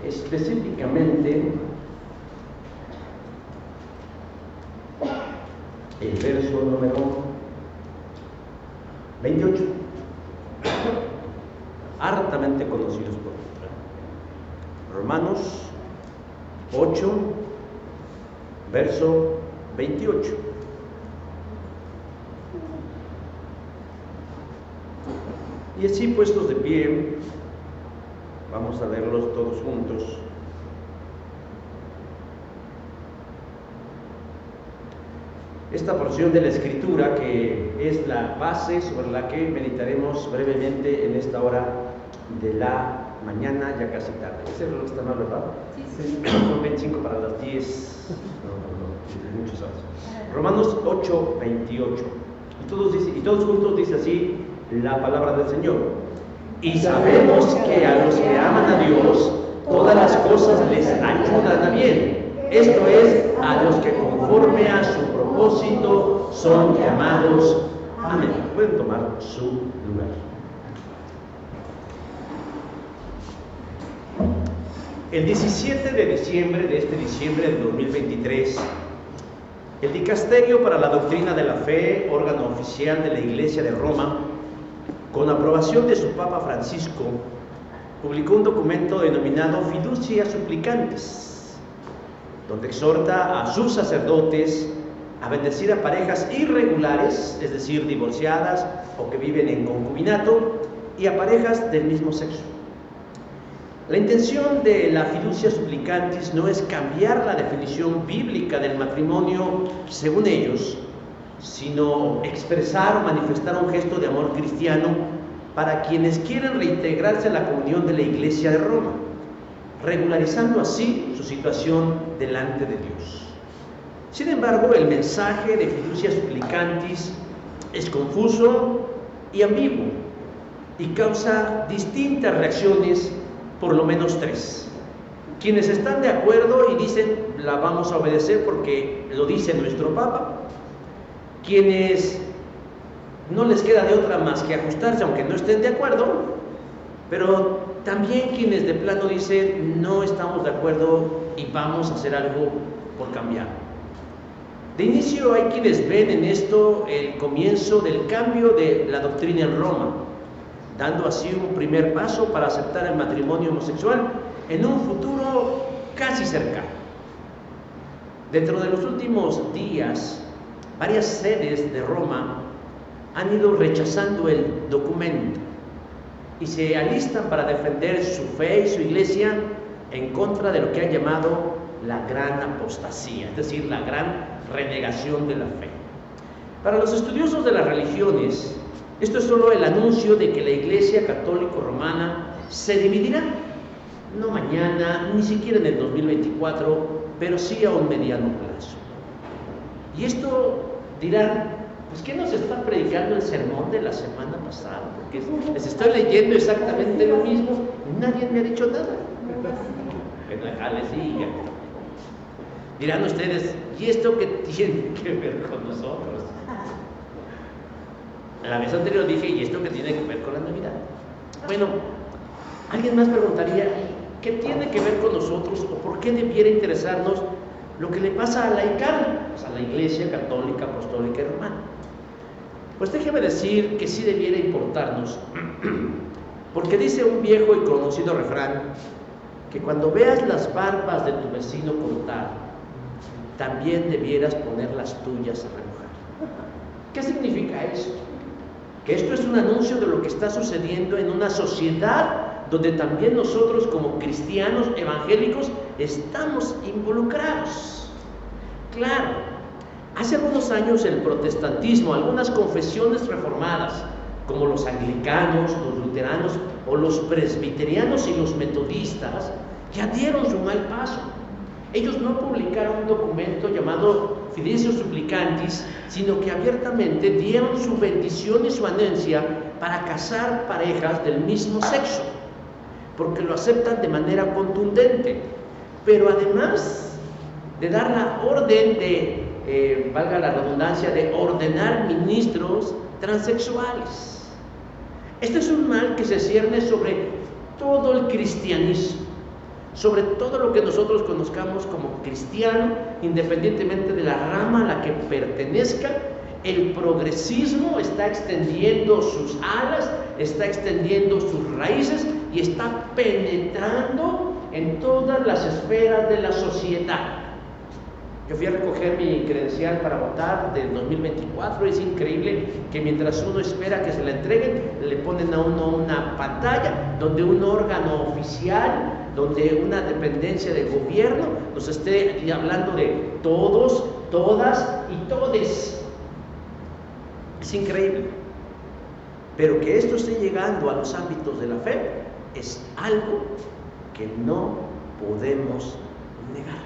Específicamente el verso número 28, hartamente conocidos por Romanos 8, verso 28. Y así puestos de pie, vamos a verlos todos juntos. Esta porción de la Escritura, que es la base sobre la que meditaremos brevemente en esta hora de la mañana, ya casi tarde. ¿Ese reloj está mal, verdad? Sí. Son 25 para las 10. No, muchas horas. Romanos 8, 28. Y todos juntos dice así la palabra del Señor. Y sabemos que a los que aman a Dios, todas las cosas les ayudan a bien. Esto es, a los que conforme a su propósito son llamados. Amén. Pueden tomar su lugar. El 17 de diciembre de este diciembre del 2023, el Dicasterio para la Doctrina de la Fe, órgano oficial de la Iglesia de Roma, con aprobación de su Papa Francisco, publicó un documento denominado Fiducia Supplicantes, donde exhorta a sus sacerdotes a bendecir a parejas irregulares, es decir, divorciadas o que viven en concubinato, y a parejas del mismo sexo. La intención de la Fiducia Supplicantes no es cambiar la definición bíblica del matrimonio según ellos, sino expresar o manifestar un gesto de amor cristiano para quienes quieren reintegrarse a la comunión de la Iglesia de Roma, regularizando así su situación delante de Dios. Sin embargo, el mensaje de Fiducia Supplicantes es confuso y ambiguo y causa distintas reacciones, por lo menos tres. Quienes están de acuerdo y dicen, la vamos a obedecer porque lo dice nuestro Papa. Quienes no les queda de otra más que ajustarse, aunque no estén de acuerdo, pero también quienes de plano dicen, no estamos de acuerdo y vamos a hacer algo por cambiar. De inicio hay quienes ven en esto el comienzo del cambio de la doctrina en Roma, dando así un primer paso para aceptar el matrimonio homosexual en un futuro casi cercano. Dentro de los últimos días, varias sedes de Roma han ido rechazando el documento y se alistan para defender su fe y su iglesia en contra de lo que han llamado la gran apostasía, es decir, la gran renegación de la fe. Para los estudiosos de las religiones, esto es solo el anuncio de que la Iglesia Católica Romana se dividirá, no mañana, ni siquiera en el 2024, pero sí a un mediano plazo. Y esto dirán, pues ¿qué nos está predicando el sermón de la semana pasada? Porque les estoy leyendo exactamente lo mismo, nadie me ha dicho nada. Que no les diga. Dirán ustedes, ¿y esto qué tiene que ver con nosotros? La vez anterior dije, ¿y esto qué tiene que ver con la Navidad? Bueno, alguien más preguntaría, ¿qué tiene que ver con nosotros o por qué debiera interesarnos lo que le pasa a la ICAR, pues a la Iglesia Católica, Apostólica y Romana? Pues déjeme decir que sí debiera importarnos, porque dice un viejo y conocido refrán, que cuando veas las barbas de tu vecino cortar, también debieras poner las tuyas a remojar. ¿Qué significa esto? Que esto es un anuncio de lo que está sucediendo en una sociedad donde también nosotros como cristianos evangélicos estamos involucrados. Claro, hace algunos años el protestantismo, algunas confesiones reformadas, como los anglicanos, los luteranos o los presbiterianos y los metodistas, ya dieron su mal paso. Ellos no publicaron un documento llamado Fiducia Supplicantes, sino que abiertamente dieron su bendición y su anuencia para casar parejas del mismo sexo. porque lo aceptan de manera contundente. Pero además de dar la orden de, valga la redundancia, de ordenar ministros transexuales. Este es un mal que se cierne sobre todo el cristianismo, sobre todo lo que nosotros conozcamos como cristiano, independientemente de la rama a la que pertenezca. El progresismo está extendiendo sus alas, está extendiendo sus raíces y está penetrando en todas las esferas de la sociedad. Yo fui a recoger mi credencial para votar del 2024. Es increíble que mientras uno espera que se la entreguen, le ponen a uno una pantalla donde un órgano oficial, donde una dependencia de gobierno nos esté hablando de todos, todas y todes. Es increíble. Pero que esto esté llegando a los ámbitos de la fe es algo que no podemos negar.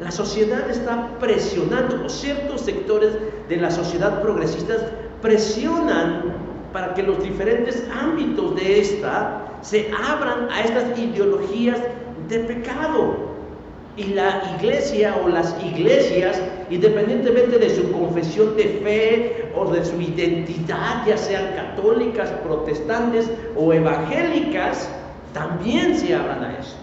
La sociedad está presionando, o ciertos sectores de la sociedad progresista presionan para que los diferentes ámbitos de esta se abran a estas ideologías de pecado. Y la iglesia o las iglesias, independientemente de su confesión de fe o de su identidad, ya sean católicas, protestantes o evangélicas, también se abran a esto.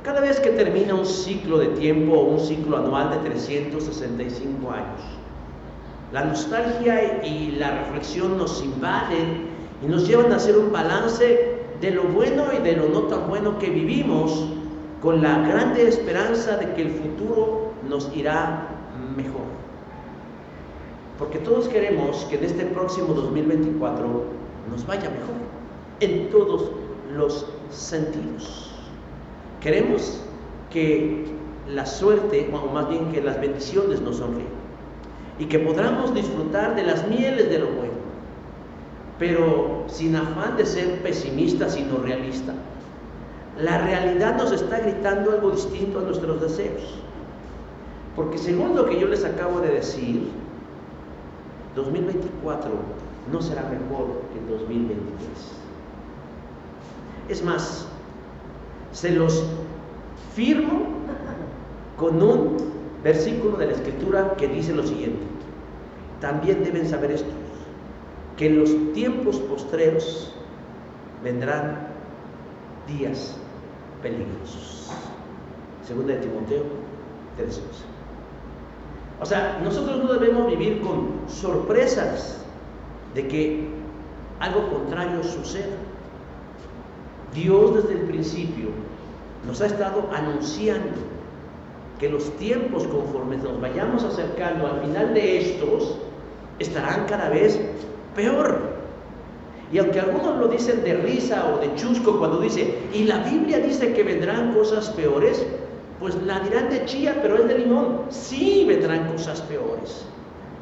Cada vez que termina un ciclo de tiempo o un ciclo anual de 365 años, la nostalgia y la reflexión nos invaden y nos llevan a hacer un balance de lo bueno y de lo no tan bueno que vivimos, con la grande esperanza de que el futuro nos irá mejor. Porque todos queremos que en este próximo 2024 nos vaya mejor, en todos los sentidos. Queremos que la suerte, o más bien que las bendiciones nos sonríen y que podamos disfrutar de las mieles de lo bueno, pero sin afán de ser pesimista, sino realista. La realidad nos está gritando algo distinto a nuestros deseos, porque según lo que yo les acabo de decir, 2024 no será mejor que el 2023. Es más, se los firmo con un versículo de la Escritura que dice lo siguiente: también deben saber estos, que en los tiempos postreros vendrán días peligrosos. Segunda de Timoteo 3:11. O sea, nosotros no debemos vivir con sorpresas de que algo contrario suceda. Dios desde el principio nos ha estado anunciando que los tiempos, conforme nos vayamos acercando al final de estos, estarán cada vez peor. Y aunque algunos lo dicen de risa o de chusco cuando dice, y la Biblia dice que vendrán cosas peores, pues la dirán de chía, pero es de limón. Sí, vendrán cosas peores,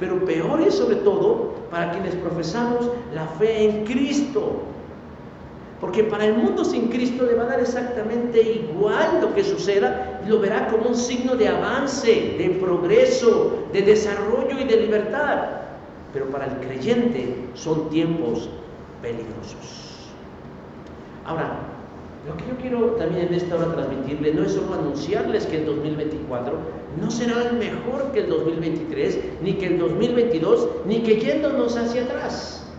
pero peores sobre todo para quienes profesamos la fe en Cristo. Porque para el mundo sin Cristo le va a dar exactamente igual lo que suceda, lo verá como un signo de avance, de progreso, de desarrollo y de libertad. Pero para el creyente son tiempos peligrosos. Ahora, lo que yo quiero también en esta hora transmitirle no es solo anunciarles que el 2024 no será el mejor que el 2023, ni que el 2022, ni que yéndonos hacia atrás.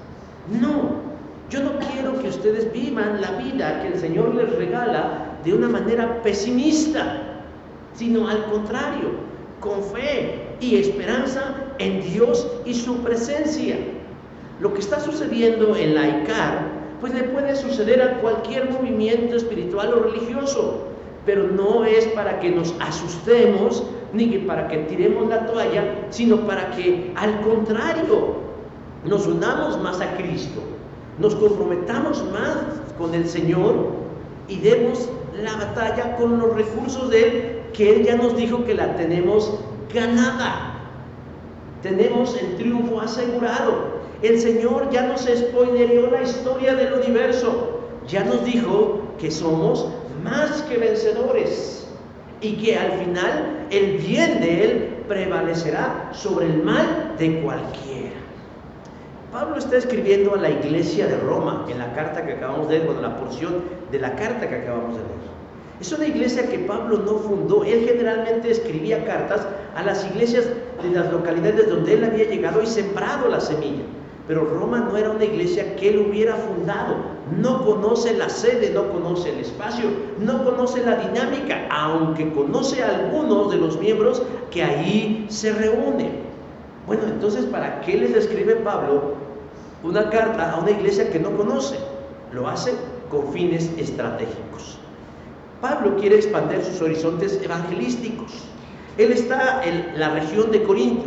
No. Yo no quiero que ustedes vivan la vida que el Señor les regala de una manera pesimista, sino al contrario, con fe y esperanza en Dios y su presencia. Lo que está sucediendo en la ICAR, pues le puede suceder a cualquier movimiento espiritual o religioso, pero no es para que nos asustemos ni que para que tiremos la toalla, sino para que al contrario nos unamos más a Cristo, nos comprometamos más con el Señor y demos la batalla con los recursos de Él, que Él ya nos dijo que la tenemos ganada. Tenemos el triunfo asegurado. El Señor ya nos spoilereó la historia del universo. Ya nos dijo que somos más que vencedores y que al final el bien de Él prevalecerá sobre el mal de cualquiera. Pablo está escribiendo a la iglesia de Roma en la carta que acabamos de leer, bueno, la porción de la carta que acabamos de leer. Es una iglesia que Pablo no fundó. Él generalmente escribía cartas a las iglesias de las localidades donde él había llegado y sembrado la semilla. Pero Roma no era una iglesia que él hubiera fundado. No conoce la sede, no conoce el espacio, no conoce la dinámica, aunque conoce a algunos de los miembros que ahí se reúnen. Bueno, entonces, ¿para qué les escribe Pablo una carta a una iglesia que no conoce? Lo hace con fines estratégicos. Pablo quiere expandir sus horizontes evangelísticos. Él está en la región de Corinto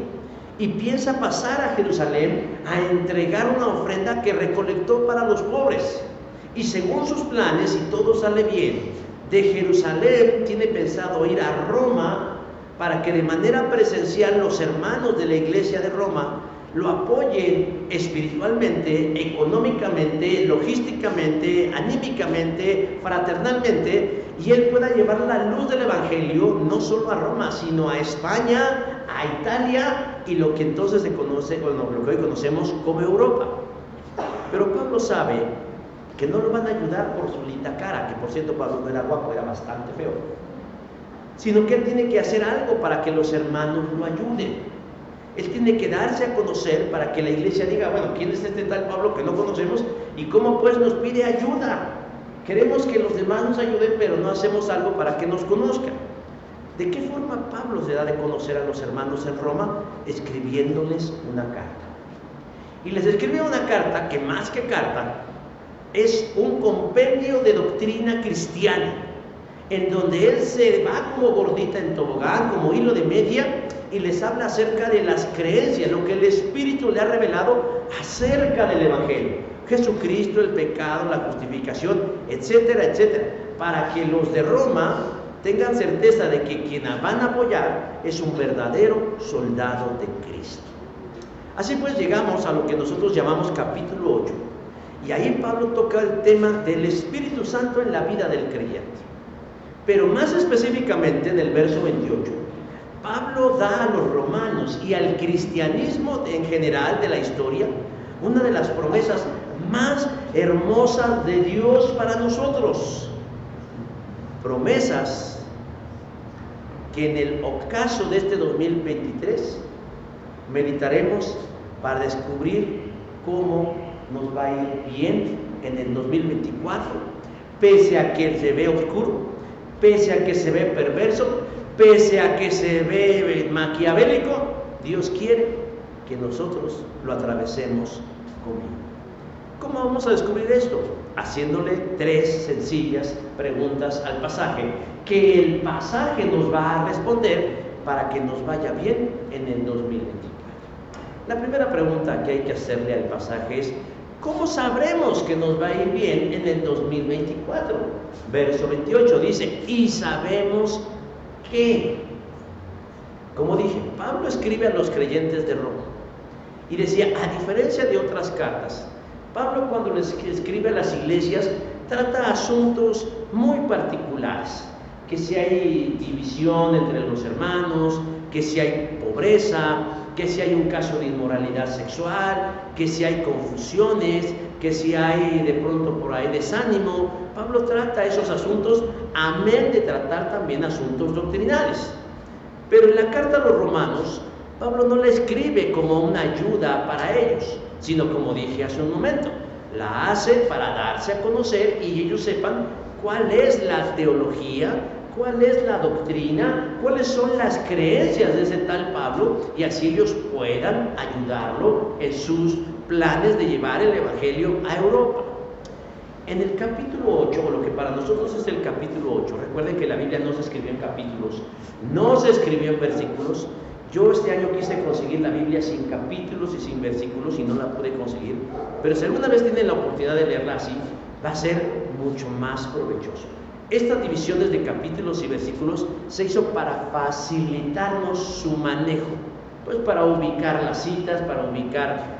y piensa pasar a Jerusalén a entregar una ofrenda que recolectó para los pobres. Y según sus planes, si todo sale bien, de Jerusalén tiene pensado ir a Roma para que de manera presencial los hermanos de la iglesia de Roma lo apoyen espiritualmente, económicamente, logísticamente, anímicamente, fraternalmente, y él pueda llevar la luz del evangelio no solo a Roma, sino a España, a Italia y lo que entonces se conoce, bueno, lo que hoy conocemos como Europa. Pero Pablo sabe que no lo van a ayudar por su linda cara, que por cierto Pablo no era guapo, era bastante feo, sino que él tiene que hacer algo para que los hermanos lo ayuden. Él tiene que darse a conocer para que la iglesia diga, bueno, ¿quién es este tal Pablo que no conocemos? ¿Y cómo pues nos pide ayuda? Queremos que los demás nos ayuden, pero no hacemos algo para que nos conozcan. ¿De qué forma Pablo se da de conocer a los hermanos en Roma? Escribiéndoles una carta. Y les escribe una carta que más que carta es un compendio de doctrina cristiana, en donde él se va como gordita en tobogán, como hilo de media, y les habla acerca de las creencias, lo que el Espíritu le ha revelado acerca del Evangelio. Jesucristo, el pecado, la justificación, etcétera, etcétera, para que los de Roma tengan certeza de que quien van a apoyar es un verdadero soldado de Cristo. Así pues llegamos a lo que nosotros llamamos capítulo 8, y ahí Pablo toca el tema del Espíritu Santo en la vida del creyente. Pero más específicamente en el verso 28, Pablo da a los romanos y al cristianismo en general de la historia una de las promesas más hermosas de Dios para nosotros. Promesas que en el ocaso de este 2023 meditaremos para descubrir cómo nos va a ir bien en el 2024, pese a que se ve oscuro, pese a que se ve perverso, pese a que se ve maquiavélico. Dios quiere que nosotros lo atravesemos con vida. ¿Cómo vamos a descubrir esto? Haciéndole 3 sencillas preguntas al pasaje, que el pasaje nos va a responder para que nos vaya bien en el 2024. La primera pregunta que hay que hacerle al pasaje es: ¿cómo sabremos que nos va a ir bien en el 2024? Verso 28 dice: y sabemos que, como dije, Pablo escribe a los creyentes de Roma y decía, a diferencia de otras cartas, Pablo cuando les escribe a las iglesias trata asuntos muy particulares, que si hay división entre los hermanos, que si hay pobreza, que si hay un caso de inmoralidad sexual, que si hay confusiones, que si hay de pronto por ahí desánimo. Pablo trata esos asuntos, amén de tratar también asuntos doctrinales. Pero en la carta a los romanos, Pablo no la escribe como una ayuda para ellos, sino, como dije hace un momento, la hace para darse a conocer y ellos sepan cuál es la teología, cuál es la doctrina, cuáles son las creencias de ese tal Pablo, y así ellos puedan ayudarlo en sus planes de llevar el Evangelio a Europa. En el capítulo 8, o lo que para nosotros es el capítulo 8, recuerden que la Biblia no se escribió en capítulos, no se escribió en versículos. Yo este año quise conseguir la Biblia sin capítulos y sin versículos y no la pude conseguir, pero si alguna vez tienen la oportunidad de leerla así, va a ser mucho más provechoso. Estas divisiones de capítulos y versículos se hizo para facilitarnos su manejo, pues para ubicar las citas, para ubicar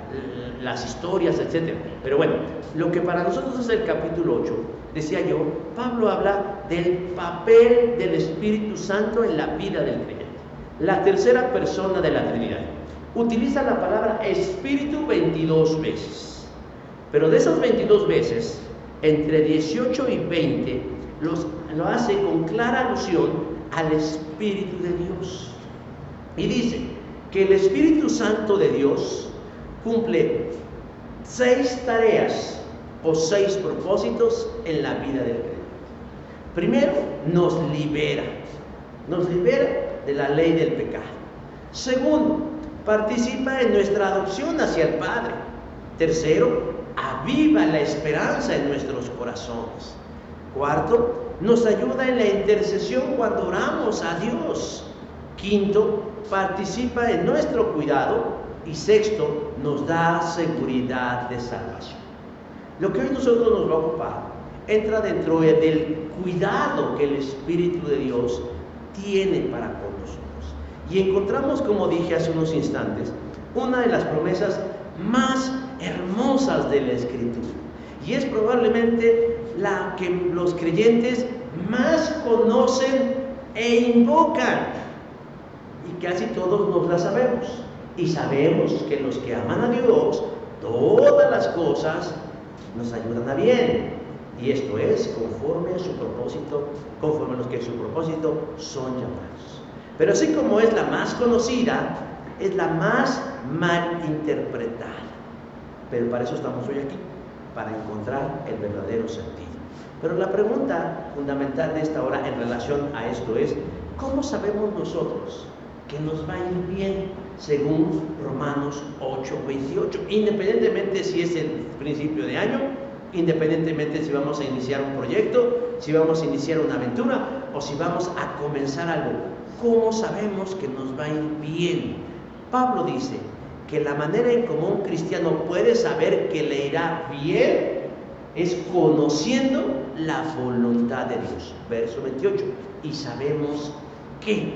las historias, etc. Pero bueno, lo que para nosotros es el capítulo 8, decía yo, Pablo habla del papel del Espíritu Santo en la vida del creyente, la tercera persona de la Trinidad. utiliza la palabra espíritu 22 veces. Pero de esas 22 veces, entre 18 y 20, lo hace con clara alusión al Espíritu de Dios. Y dice que el Espíritu Santo de Dios cumple 6 tareas o 6 propósitos en la vida del creyente. Primero, nos libera de la ley del pecado. Segundo, participa en nuestra adopción hacia el Padre. Tercero, aviva la esperanza en nuestros corazones. Cuarto, nos ayuda en la intercesión cuando oramos a Dios. Quinto, participa en nuestro cuidado. Y sexto, nos da seguridad de salvación. Lo que hoy nosotros nos va a ocupar entra dentro del cuidado que el Espíritu de Dios tiene para con nosotros. Y encontramos, como dije hace unos instantes, una de las promesas más hermosas de la Escritura. Y es probablemente la que los creyentes más conocen e invocan. Y casi todos nos la sabemos. Y sabemos que los que aman a Dios, todas las cosas nos ayudan a bien. Y esto es conforme a su propósito, conforme a los que en su propósito son llamados. Pero así como es la más conocida, es la más mal interpretada. Pero para eso estamos hoy aquí, para encontrar el verdadero sentido. Pero la pregunta fundamental de esta hora en relación a esto es: ¿cómo sabemos nosotros que nos va a ir bien según Romanos 8:28? Independientemente si es el principio de año, independientemente si vamos a iniciar un proyecto, si vamos a iniciar una aventura o si vamos a comenzar algo, ¿cómo sabemos que nos va a ir bien? Pablo dice que la manera en cómo un cristiano puede saber que le irá bien es conociendo la voluntad de Dios. Verso 28. Y sabemos que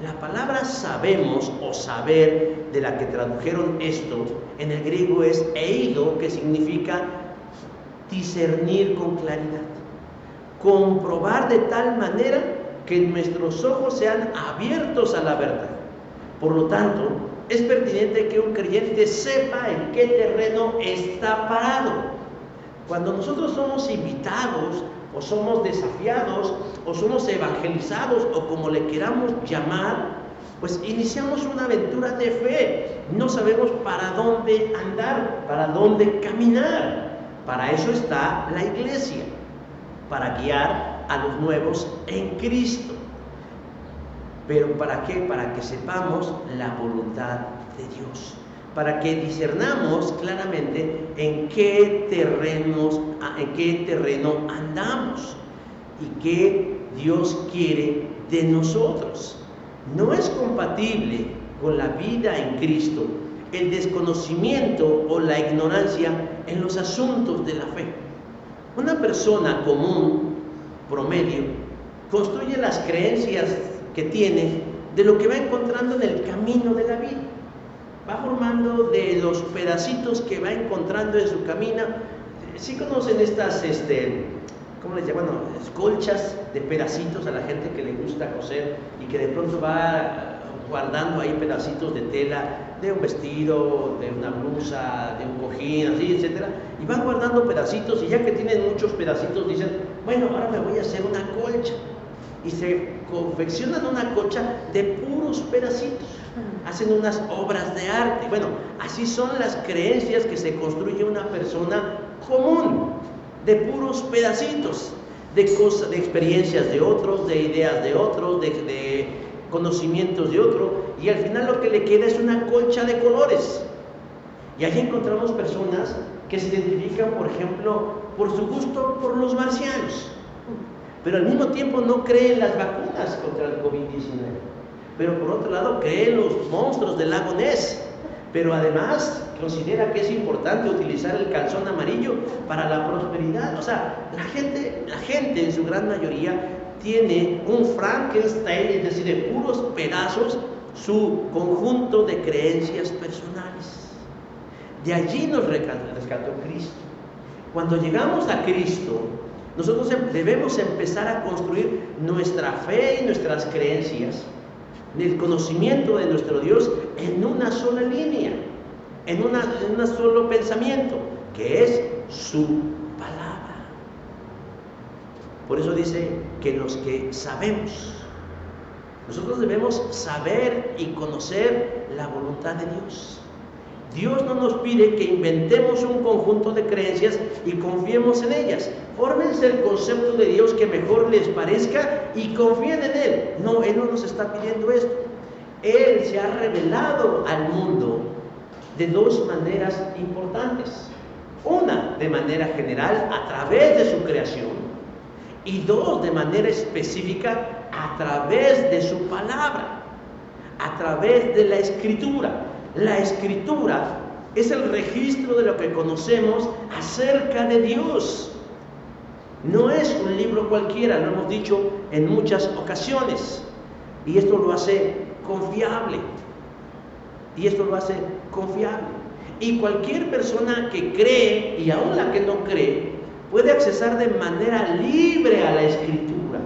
la palabra sabemos o saber, de la que tradujeron esto en el griego, es eido, que significa discernir con claridad, comprobar de tal manera que nuestros ojos sean abiertos a la verdad. Por lo tanto, es pertinente que un creyente sepa en qué terreno está parado. Cuando nosotros somos invitados, o somos desafiados, o somos evangelizados, o como le queramos llamar, pues iniciamos una aventura de fe. No sabemos para dónde andar, para dónde caminar. Para eso está la iglesia, para guiar a los nuevos en Cristo. ¿Pero para qué? Para que sepamos la voluntad de Dios, para que discernamos claramente en qué terreno andamos y qué Dios quiere de nosotros. No es compatible con la vida en Cristo el desconocimiento o la ignorancia en los asuntos de la fe. Una persona común, promedio, construye las creencias que tiene de lo que va encontrando en el camino de la vida. Va formando de los pedacitos que va encontrando en su camino. ¿Sí conocen estas, cómo les llaman? Colchas de pedacitos a la gente que le gusta coser y que de pronto va guardando ahí pedacitos de tela, de un vestido, de una blusa, de un cojín, así, etcétera, y van guardando pedacitos, y ya que tienen muchos pedacitos dicen: bueno, ahora me voy a hacer una colcha, y se confeccionan una colcha de puros pedacitos, hacen unas obras de arte. Bueno, así son las creencias que se construye una persona común, de puros pedacitos, de cosas, de experiencias de otros, de ideas de otros, de conocimientos de otro, y al final lo que le queda es una colcha de colores. Y allí encontramos personas que se identifican, por ejemplo, por su gusto por los marcianos, pero al mismo tiempo no creen las vacunas contra el COVID-19, pero por otro lado creen los monstruos del lago Ness, pero además considera que es importante utilizar el calzón amarillo para la prosperidad. O sea, la gente en su gran mayoría tiene un Frankenstein, es decir, de puros pedazos, su conjunto de creencias personales. De allí nos rescató Cristo. Cuando llegamos a Cristo, nosotros debemos empezar a construir nuestra fe y nuestras creencias el conocimiento de nuestro Dios en una sola línea, en un solo pensamiento, que es su palabra. Por eso dice que los que sabemos, nosotros debemos saber y conocer la voluntad de Dios. Dios no nos pide que inventemos un conjunto de creencias y confiemos en ellas. Fórmense el concepto de Dios que mejor les parezca y confíen en Él. No, Él no nos está pidiendo esto. Él se ha revelado al mundo de dos maneras importantes. Una, de manera general, a través de su creación. Y dos, de manera específica, a través de su palabra, a través de la Escritura. La Escritura es el registro de lo que conocemos acerca de Dios. No es un libro cualquiera, lo hemos dicho en muchas ocasiones. Y esto lo hace confiable. Y cualquier persona que cree, y aún la que no cree, puede accesar de manera libre a la Escritura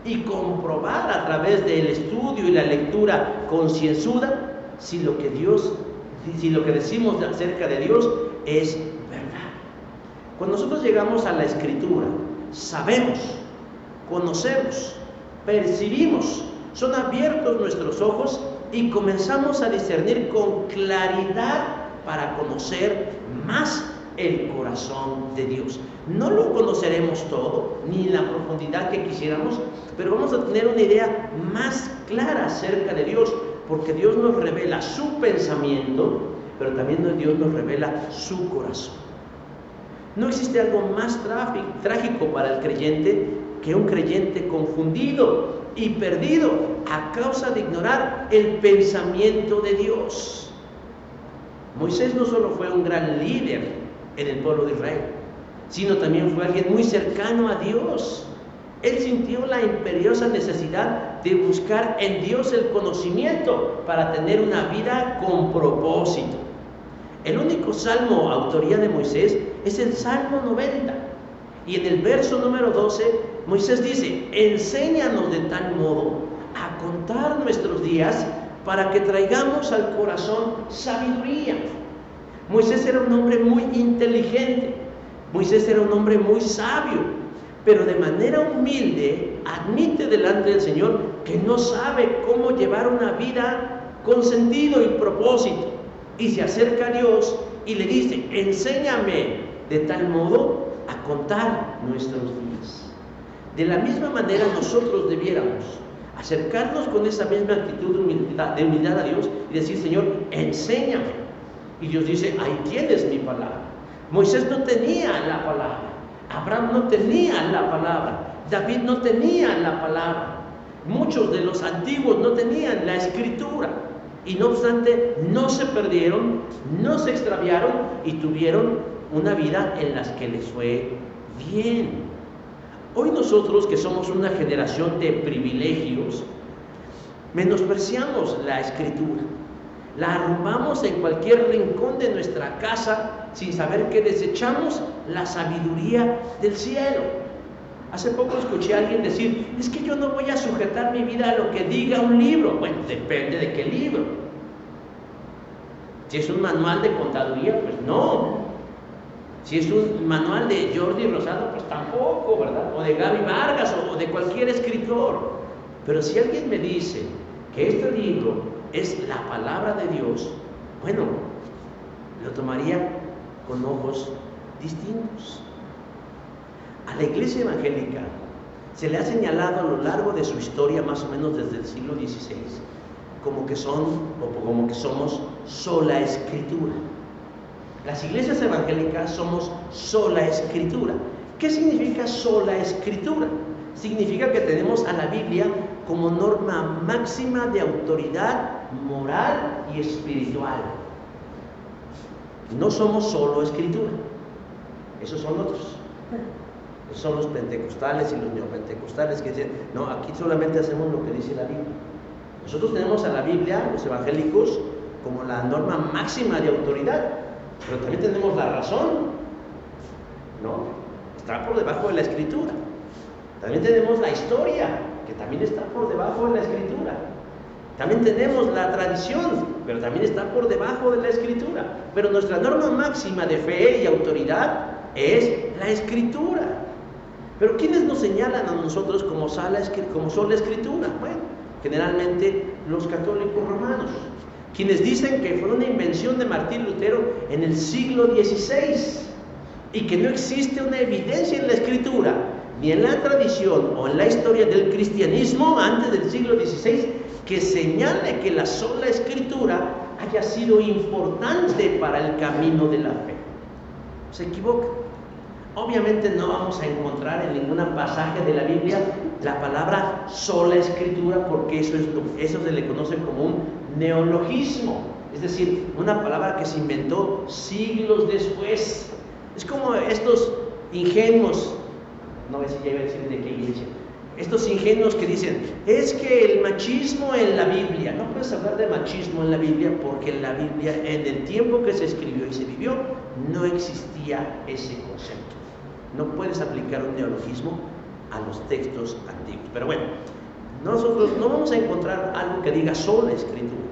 y comprobar a través del estudio y la lectura concienzuda si lo que decimos acerca de Dios es verdad. Cuando nosotros llegamos a la Escritura, sabemos, conocemos, percibimos, son abiertos nuestros ojos y comenzamos a discernir con claridad para conocer más el corazón de Dios. No lo conoceremos todo, ni en la profundidad que quisiéramos, pero vamos a tener una idea más clara acerca de Dios, porque Dios nos revela su pensamiento, pero también Dios nos revela su corazón. No existe algo más trágico para el creyente que un creyente confundido y perdido a causa de ignorar el pensamiento de Dios. Moisés no solo fue un gran líder en el pueblo de Israel, sino también fue alguien muy cercano a Dios. Él sintió la imperiosa necesidad de buscar en Dios el conocimiento para tener una vida con propósito. El único salmo autoría de Moisés es el Salmo 90. Y en el verso número 12, Moisés dice: enséñanos de tal modo a contar nuestros días para que traigamos al corazón sabiduría. Moisés era un hombre muy inteligente, Moisés era un hombre muy sabio, pero de manera humilde admite delante del Señor que no sabe cómo llevar una vida con sentido y propósito, y se acerca a Dios y le dice: enséñame de tal modo a contar nuestros días. De la misma manera nosotros debiéramos acercarnos con esa misma actitud de humildad a Dios y decir: Señor, enséñame. Y Dios dice: ahí tienes mi palabra. Moisés no tenía la palabra, Abraham no tenía la palabra, David no tenía la palabra, muchos de los antiguos no tenían la Escritura, y no obstante no se perdieron, no se extraviaron y tuvieron una vida en la que les fue bien. Hoy nosotros, que somos una generación de privilegios, menospreciamos la Escritura, la arrumbamos en cualquier rincón de nuestra casa sin saber que desechamos la sabiduría del cielo. Hace poco escuché a alguien decir: es que yo no voy a sujetar mi vida a lo que diga un libro. Bueno, depende de qué libro. Si es un manual de contaduría, pues no. Si es un manual de Jordi Rosado, pues tampoco, ¿verdad? O de Gaby Vargas o de cualquier escritor. Pero si alguien me dice que este libro es la palabra de Dios, bueno, lo tomaría con ojos distintos. A la iglesia evangélica se le ha señalado a lo largo de su historia, más o menos desde el siglo XVI, como que somos sola escritura. Las iglesias evangélicas somos sola escritura. ¿Qué significa sola escritura? Significa que tenemos a la Biblia como norma máxima de autoridad moral y espiritual. No somos solo escritura, esos son otros. Esos son los pentecostales y los neopentecostales que dicen: no, aquí solamente hacemos lo que dice la Biblia. Nosotros tenemos a la Biblia, los evangélicos, como la norma máxima de autoridad, pero también tenemos la razón, ¿no? Está por debajo de la Escritura. También tenemos la historia, que también está por debajo de la Escritura. También tenemos la tradición, pero también está por debajo de la Escritura. Pero nuestra norma máxima de fe y autoridad es la Escritura. Pero ¿quiénes nos señalan a nosotros como son la Escritura? Bueno, generalmente los católicos romanos, quienes dicen que fue una invención de Martín Lutero en el siglo XVI y que no existe una evidencia en la Escritura, ni en la tradición o en la historia del cristianismo antes del siglo XVI, que señale que la sola Escritura haya sido importante para el camino de la fe. Se equivoca. Obviamente no vamos a encontrar en ningún pasaje de la Biblia la palabra sola Escritura, porque eso se le conoce como un neologismo, es decir, una palabra que se inventó siglos después. Es como estos ingenuos, no sé si ya iba a decir de qué iglesia, estos ingenuos que dicen, es que el machismo en la Biblia, no puedes hablar de machismo en la Biblia porque en la Biblia, en el tiempo que se escribió y se vivió, no existía ese concepto. No puedes aplicar un neologismo a los textos antiguos. Pero bueno, nosotros no vamos a encontrar algo que diga sola Escritura,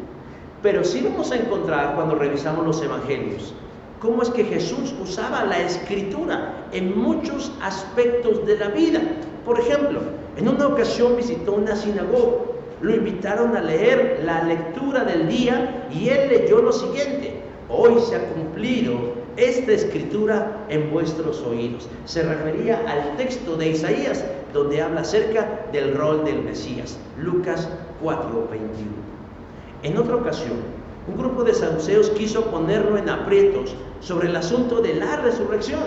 pero sí vamos a encontrar, cuando revisamos los evangelios, cómo es que Jesús usaba la Escritura en muchos aspectos de la vida. Por ejemplo, en una ocasión visitó una sinagoga, lo invitaron a leer la lectura del día y él leyó lo siguiente: hoy se ha cumplido esta Escritura en vuestros oídos. Se refería al texto de Isaías, donde habla acerca del rol del Mesías, Lucas 4:21. En otra ocasión, un grupo de saduceos quiso ponerlo en aprietos sobre el asunto de la resurrección,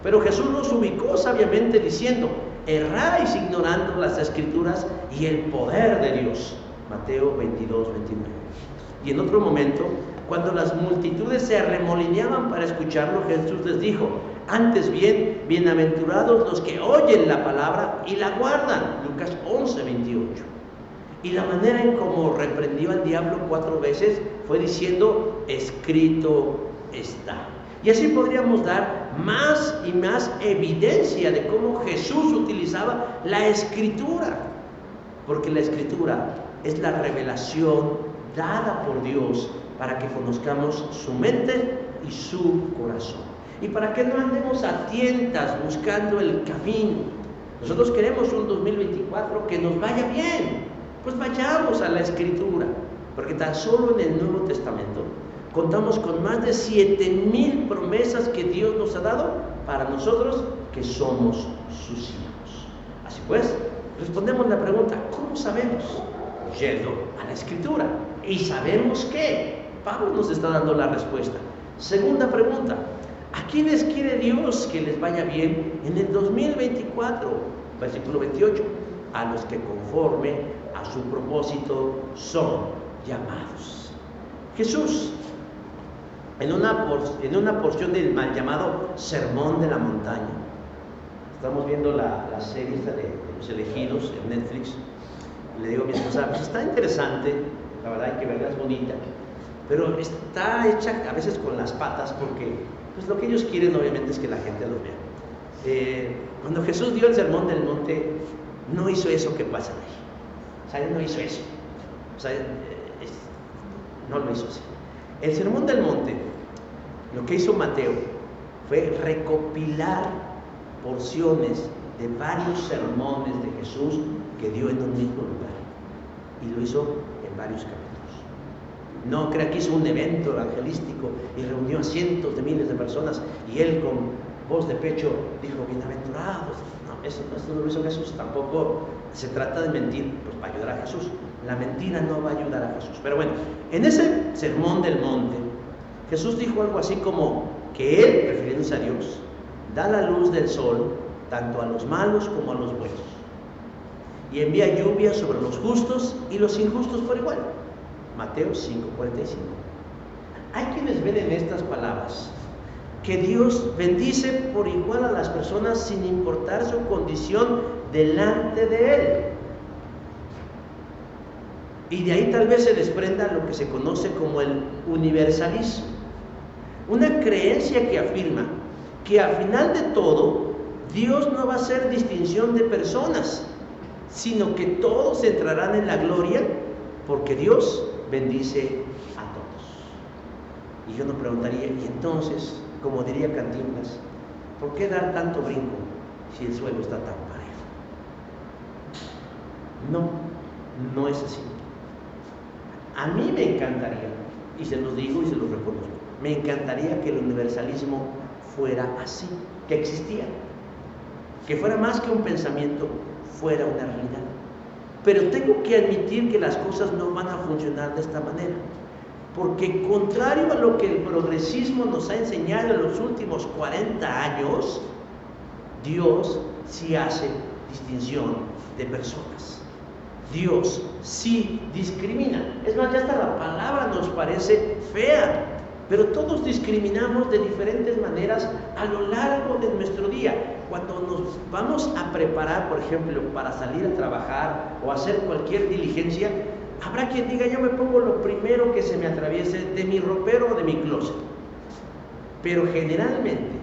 pero Jesús los ubicó sabiamente diciendo: erráis ignorando las Escrituras y el poder de Dios, Mateo 22:29. Y en otro momento, cuando las multitudes se arremolineaban para escucharlo, Jesús les dijo: antes bien, bienaventurados los que oyen la palabra y la guardan, Lucas 11:28. Y la manera en cómo reprendió al diablo 4 veces fue diciendo: escrito está. Y así podríamos dar más y más evidencia de cómo Jesús utilizaba la Escritura, porque la Escritura es la revelación dada por Dios para que conozcamos su mente y su corazón, y para que no andemos a tientas buscando el camino. Nosotros queremos un 2024 que nos vaya bien, pues vayamos a la Escritura, porque tan solo en el Nuevo Testamento contamos con más de 7,000 promesas que Dios nos ha dado para nosotros que somos sus hijos. Así pues, respondemos la pregunta: ¿cómo sabemos? Yendo a la Escritura. ¿Y sabemos qué? Pablo nos está dando la respuesta. Segunda pregunta: ¿a quiénes quiere Dios que les vaya bien en el 2024? Versículo 28: a los que conforme a su propósito son llamados. Jesús, en una porción del mal llamado Sermón de la Montaña, estamos viendo la serie esta de los elegidos en Netflix. Le digo a mi esposa: pues está interesante, la verdad hay que verla, es bonita, pero está hecha a veces con las patas, porque pues lo que ellos quieren obviamente es que la gente los vea. Cuando Jesús dio el Sermón del Monte, no hizo eso que pasa ahí. O sea, él no hizo eso. O sea, no lo hizo así. El Sermón del Monte, lo que hizo Mateo fue recopilar porciones de varios sermones de Jesús que dio en un mismo lugar, y lo hizo en varios capítulos. No crea que hizo un evento evangelístico y reunió a cientos de miles de personas y él con voz de pecho dijo: bienaventurados. No, eso no lo hizo Jesús. Tampoco se trata de mentir pues para ayudar a Jesús. La mentira no va a ayudar a Jesús. Pero bueno, en ese Sermón del Monte, Jesús dijo algo así como que Él, refiriéndose a Dios, da la luz del sol tanto a los malos como a los buenos, y envía lluvia sobre los justos y los injustos por igual. Mateo 5:45. Hay quienes ven en estas palabras que Dios bendice por igual a las personas sin importar su condición delante de Él. Y de ahí tal vez se desprenda lo que se conoce como el universalismo, una creencia que afirma que al final de todo Dios no va a hacer distinción de personas, sino que todos entrarán en la gloria porque Dios bendice a todos. Y yo nos preguntaría, y entonces, como diría Cantinflas, ¿por qué dar tanto brinco si el suelo está tan parejo? No, no es así. A mí me encantaría, y se los digo y se los reconozco, me encantaría que el universalismo fuera así, que existiera, que fuera más que un pensamiento, fuera una realidad. Pero tengo que admitir que las cosas no van a funcionar de esta manera, porque contrario a lo que el progresismo nos ha enseñado en los últimos 40 años, Dios sí hace distinción de personas. Dios sí discrimina. Es más, ya hasta la palabra nos parece fea, pero todos discriminamos de diferentes maneras a lo largo de nuestro día. Cuando nos vamos a preparar, por ejemplo, para salir a trabajar o hacer cualquier diligencia, habrá quien diga, yo me pongo lo primero que se me atraviese de mi ropero o de mi closet. Pero generalmente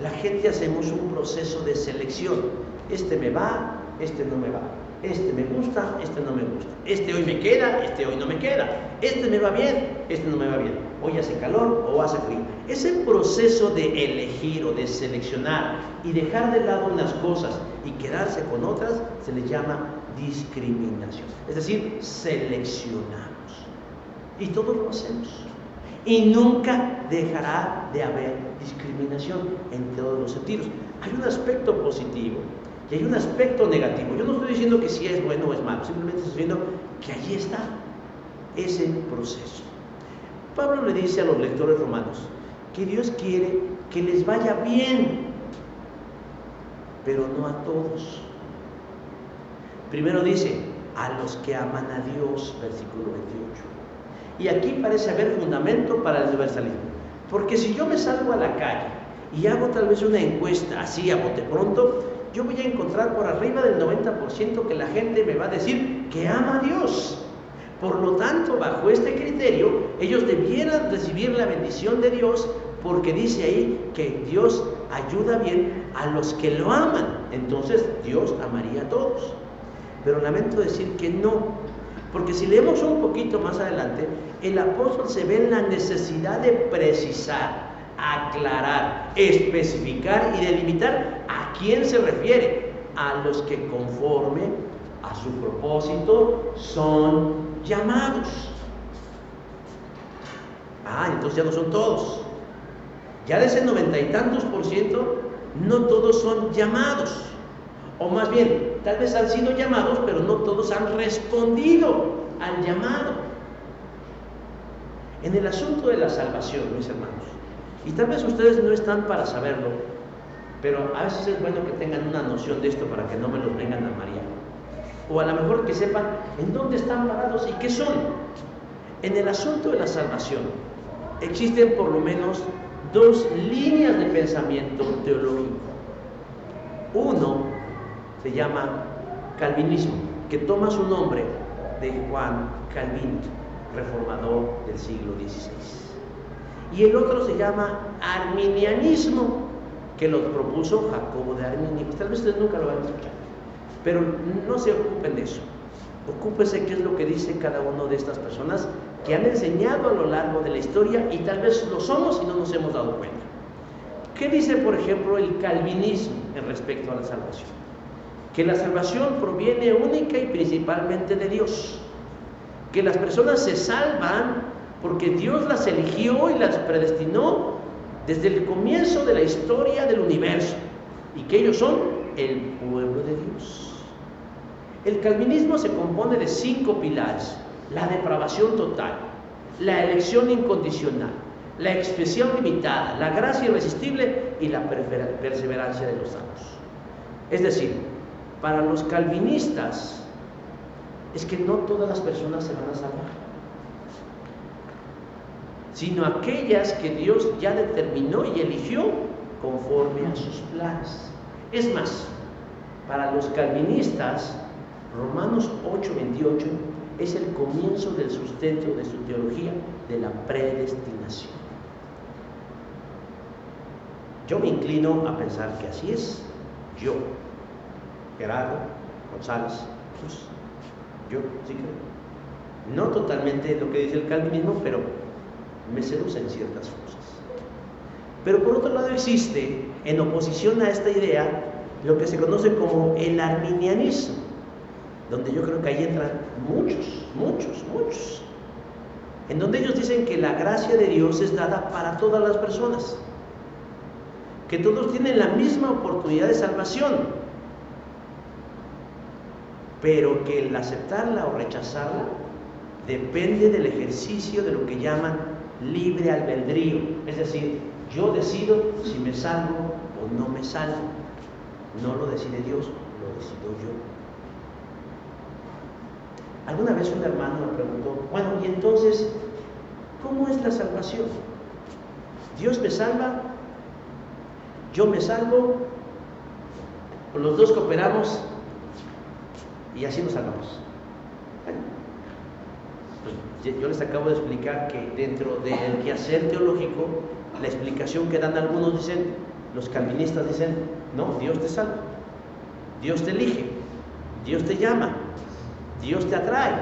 la gente hacemos un proceso de selección. Este me va, este no me va. Este me gusta, este no me gusta. Este hoy me queda, este hoy no me queda. Este me va bien, este no me va bien. Hoy hace calor o hace frío. Ese proceso de elegir o de seleccionar y dejar de lado unas cosas y quedarse con otras se le llama discriminación. Es decir, seleccionamos. Y todos lo hacemos. Y nunca dejará de haber discriminación en todos los sentidos. Hay un aspecto positivo y hay un aspecto negativo. Yo no estoy diciendo que si es bueno o es malo, simplemente estoy diciendo que allí está ese proceso. Pablo le dice a los lectores romanos que Dios quiere que les vaya bien, pero no a todos. Primero dice, a los que aman a Dios, versículo 28. Y aquí parece haber fundamento para el universalismo. Porque si yo me salgo a la calle y hago tal vez una encuesta así a bote pronto, yo voy a encontrar por arriba del 90% que la gente me va a decir que ama a Dios. Por lo tanto, bajo este criterio, ellos debieran recibir la bendición de Dios, porque dice ahí que Dios ayuda bien a los que lo aman. Entonces, Dios amaría a todos. Pero lamento decir que no, porque si leemos un poquito más adelante, el apóstol se ve en la necesidad de precisar, aclarar, especificar y delimitar a quién se refiere. A los que conforme a su propósito son llamados. Entonces ya no son todos. Ya de ese 90 y tantos %, no todos son llamados. O más bien, tal vez han sido llamados, pero no todos han respondido al llamado. En el asunto de la salvación, mis hermanos, y tal vez ustedes no están para saberlo, pero a veces es bueno que tengan una noción de esto para que no me los vengan a marear. O a lo mejor que sepan en dónde están parados y qué son. En el asunto de la salvación existen por lo menos dos líneas de pensamiento teológico. Uno se llama calvinismo, que toma su nombre de Juan Calvino, reformador del siglo XVI. Y el otro se llama arminianismo, que lo propuso Jacobo de Arminio. Tal vez ustedes nunca lo van a escuchar, pero no se ocupen de eso. Ocúpense qué es lo que dice cada una de estas personas que han enseñado a lo largo de la historia, y tal vez lo somos y no nos hemos dado cuenta. ¿Qué dice, por ejemplo, el calvinismo en respecto a la salvación? Que la salvación proviene única y principalmente de Dios, que las personas se salvan porque Dios las eligió y las predestinó desde el comienzo de la historia del universo, y que ellos son el pueblo de Dios. El calvinismo se compone de 5 pilares: la depravación total, la elección incondicional, la expresión limitada, la gracia irresistible y la perseverancia de los santos. Es decir, para los calvinistas es que no todas las personas se van a salvar, sino aquellas que Dios ya determinó y eligió conforme a sus planes. Es más, para los calvinistas, Romanos 8:28 es el comienzo del sustento de su teología de la predestinación. Yo me inclino a pensar que así es. Yo, Gerardo González Cruz, yo sí creo. No totalmente lo que dice el calvinismo, pero me seduce en ciertas cosas. Pero por otro lado existe, en oposición a esta idea, lo que se conoce como el arminianismo, donde yo creo que ahí entran muchos, en donde ellos dicen que la gracia de Dios es dada para todas las personas, que todos tienen la misma oportunidad de salvación, pero que el aceptarla o rechazarla depende del ejercicio de lo que llaman libre albedrío, es decir, yo decido si me salvo o no me salvo. No lo decide Dios, lo decido yo. Alguna vez un hermano me preguntó, bueno, y entonces, ¿cómo es la salvación? ¿Dios me salva? ¿Yo me salvo? ¿O los dos cooperamos y así nos salvamos? Bueno, pues yo les acabo de explicar que dentro del quehacer teológico, la explicación que dan algunos dicen, los calvinistas dicen, no, Dios te salva, Dios te elige, Dios te llama, Dios te atrae.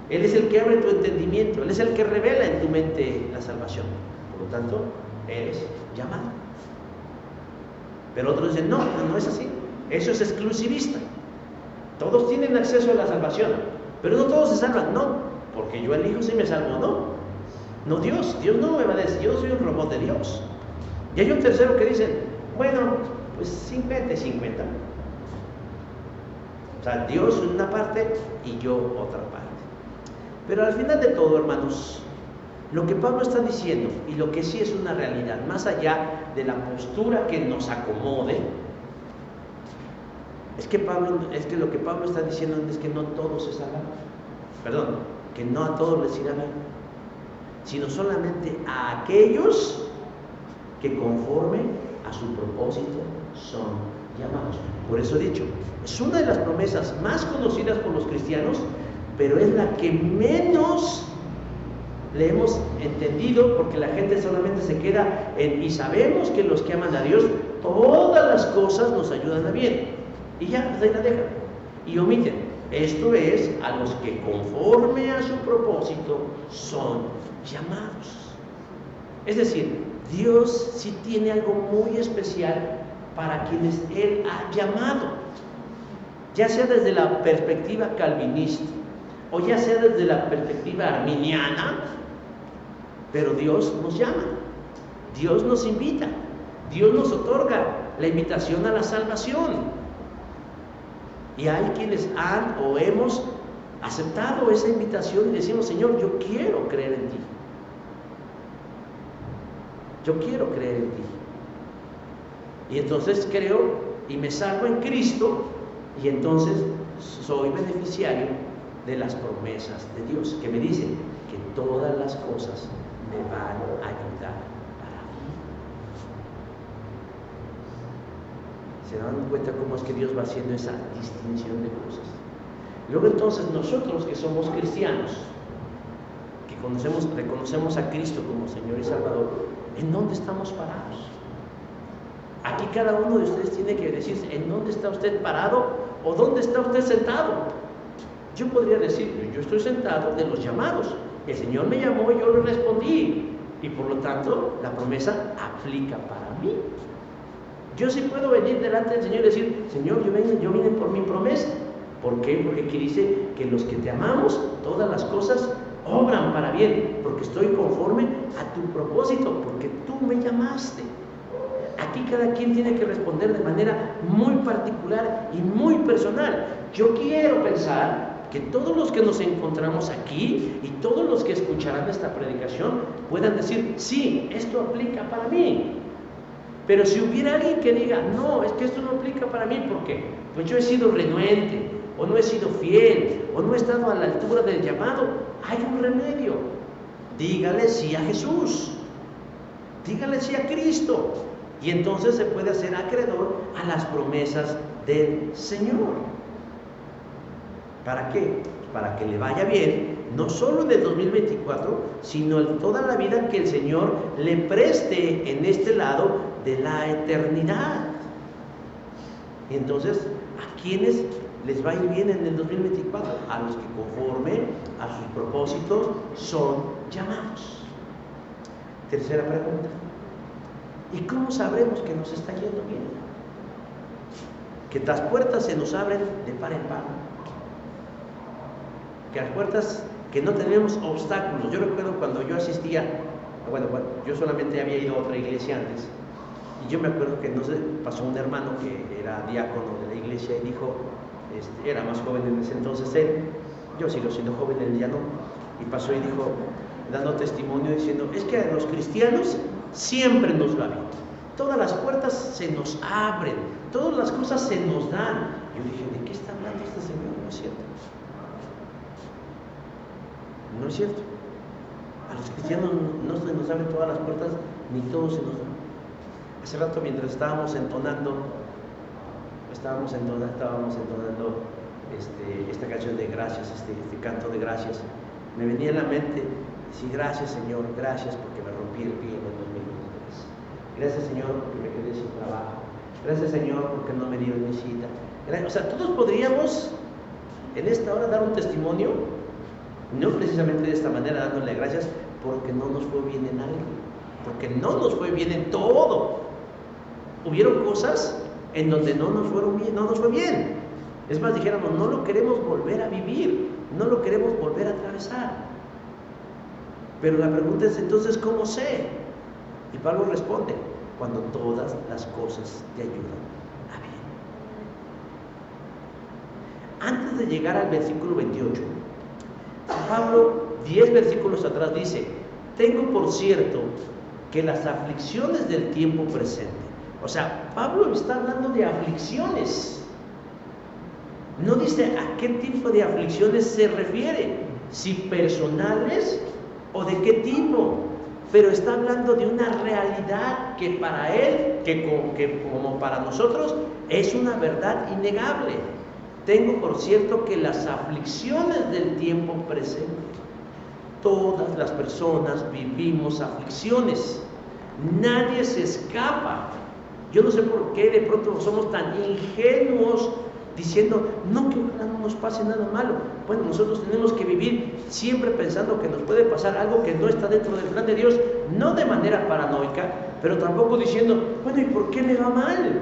Él es el que abre tu entendimiento, Él es el que revela en tu mente la salvación. Por lo tanto, eres llamado. Pero otros dicen, no es así. Eso es exclusivista. Todos tienen acceso a la salvación, pero no todos se salvan. No, porque yo elijo si me salvo o no. No Dios no me va a decir, yo soy un robot de Dios. Y hay un tercero que dice, bueno, pues 50 y 50. O sea, Dios una parte y yo otra parte. Pero al final de todo, hermanos, lo que Pablo está diciendo, y lo que sí es una realidad, más allá de la postura que nos acomode, es que lo que Pablo está diciendo es que no todos se salvan. Perdón, que no a todos les irá bien, sino solamente a aquellos que conforme a su propósito son llamados. Por eso he dicho, es una de las promesas más conocidas por los cristianos, pero es la que menos le hemos entendido, porque la gente solamente se queda en, y sabemos que los que aman a Dios, todas las cosas nos ayudan a bien, y ya, pues ahí la dejan, y omiten. Esto es, a los que conforme a su propósito son llamados. Es decir, Dios sí tiene algo muy especial para quienes Él ha llamado, ya sea desde la perspectiva calvinista o ya sea desde la perspectiva arminiana, pero Dios nos llama, Dios nos invita, Dios nos otorga la invitación a la salvación. Y hay quienes han o hemos aceptado esa invitación y decimos, Señor, yo quiero creer en ti. Yo quiero creer en ti. Y entonces creo y me salvo en Cristo, y entonces soy beneficiario de las promesas de Dios, que me dicen que todas las cosas me van a ayudar para mí. ¿Se dan cuenta cómo es que Dios va haciendo esa distinción de cosas? Luego entonces nosotros que somos cristianos, que reconocemos a Cristo como Señor y Salvador, ¿en dónde estamos parados? Aquí cada uno de ustedes tiene que decir en dónde está usted parado o dónde está usted sentado. Yo podría decir, yo estoy sentado de los llamados. El Señor me llamó y yo le respondí. Y por lo tanto, la promesa aplica para mí. Yo sí puedo venir delante del Señor y decir, Señor, yo vine por mi promesa. ¿Por qué? Porque aquí dice que los que te amamos, todas las cosas obran para bien, porque estoy conforme a tu propósito, porque tú me llamaste. Aquí cada quien tiene que responder de manera muy particular y muy personal. Yo quiero pensar que todos los que nos encontramos aquí y todos los que escucharán esta predicación puedan decir, sí, esto aplica para mí. Pero si hubiera alguien que diga, no, es que esto no aplica para mí, ¿por qué? Pues yo he sido renuente, o no he sido fiel, o no he estado a la altura del llamado, hay un remedio. Dígale sí a Jesús, dígale sí a Cristo, y entonces se puede hacer acreedor a las promesas del Señor. ¿Para qué? Para que le vaya bien, no solo en el 2024, sino en toda la vida que el Señor le preste en este lado de la eternidad. Y entonces, ¿a quiénes les va a ir bien en el 2024? A los que conforme a sus propósitos son llamados. Tercera pregunta. ¿Y cómo sabremos que nos está yendo bien? Que las puertas se nos abren de par en par. Que las puertas, que no tenemos obstáculos. Yo recuerdo cuando yo asistía, bueno, yo solamente había ido a otra iglesia antes, y yo me acuerdo que no sé, pasó un hermano que era diácono de la iglesia y dijo, era más joven en ese entonces él, yo sigo siendo joven, él ya no, y pasó y dijo, dando testimonio diciendo, es que a los cristianos siempre nos va bien, todas las puertas se nos abren, todas las cosas se nos dan. Yo dije, ¿de qué está hablando este señor? No es cierto. No es cierto. A los cristianos no se nos abren todas las puertas, ni todo se nos da. Hace rato, mientras estábamos entonando esta canción de gracias, este canto de gracias, me venía a la mente decir, gracias Señor, gracias porque me rompí el pie en el 2023. Gracias Señor porque me quedé sin trabajo. Gracias Señor porque no me dieron mi cita. O sea, todos podríamos en esta hora dar un testimonio, no precisamente de esta manera dándole gracias porque no nos fue bien en algo, porque no nos fue bien en todo. Hubieron cosas en donde no nos fue bien. Es más, dijéramos, no lo queremos volver a vivir, no lo queremos volver a atravesar. Pero la pregunta es, entonces, ¿cómo sé? Y Pablo responde, cuando todas las cosas te ayudan a bien. Antes de llegar al versículo 28, Pablo, 10 versículos atrás, dice, tengo por cierto que las aflicciones del tiempo presente. O sea, Pablo está hablando de aflicciones. No dice a qué tipo de aflicciones se refiere, si personales o de qué tipo, pero está hablando de una realidad que para él, que como para nosotros, es una verdad innegable. Tengo por cierto que las aflicciones del tiempo presente, todas las personas vivimos aflicciones, nadie se escapa. Yo no sé por qué de pronto somos tan ingenuos diciendo, no, que ojalá no nos pase nada malo. Bueno, nosotros tenemos que vivir siempre pensando que nos puede pasar algo que no está dentro del plan de Dios, no de manera paranoica, pero tampoco diciendo, bueno, ¿y por qué me va mal?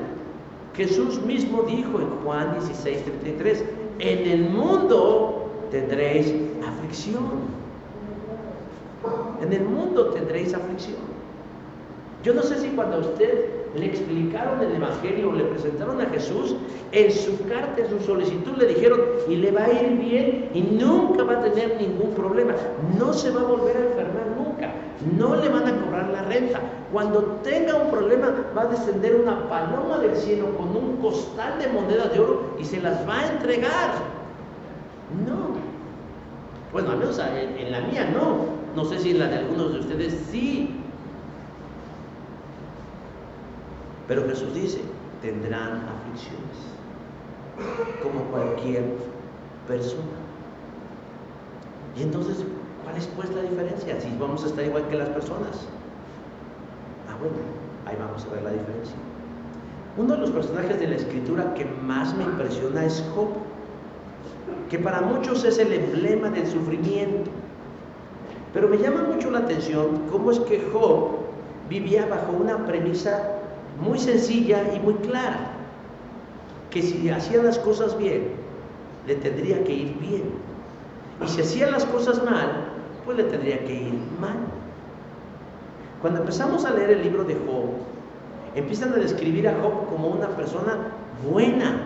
Jesús mismo dijo en Juan 16:33, en el mundo tendréis aflicción. En el mundo tendréis aflicción. Yo no sé si cuando a usted le explicaron el Evangelio o le presentaron a Jesús, en su carta, en su solicitud le dijeron, y le va a ir bien y nunca va a tener ningún problema, no se va a volver a enfermar nunca, no le van a cobrar la renta, cuando tenga un problema va a descender una paloma del cielo con un costal de monedas de oro y se las va a entregar. No, bueno, al menos en la mía no sé si en la de algunos de ustedes sí. Pero Jesús dice, tendrán aflicciones, como cualquier persona. Y entonces, ¿cuál es pues la diferencia? Si vamos a estar igual que las personas. Bueno, ahí vamos a ver la diferencia. Uno de los personajes de la Escritura que más me impresiona es Job, que para muchos es el emblema del sufrimiento. Pero me llama mucho la atención cómo es que Job vivía bajo una premisa muy sencilla y muy clara, que si hacía las cosas bien, le tendría que ir bien, y si hacía las cosas mal, pues le tendría que ir mal. Cuando empezamos a leer el libro de Job, empiezan a describir a Job como una persona buena.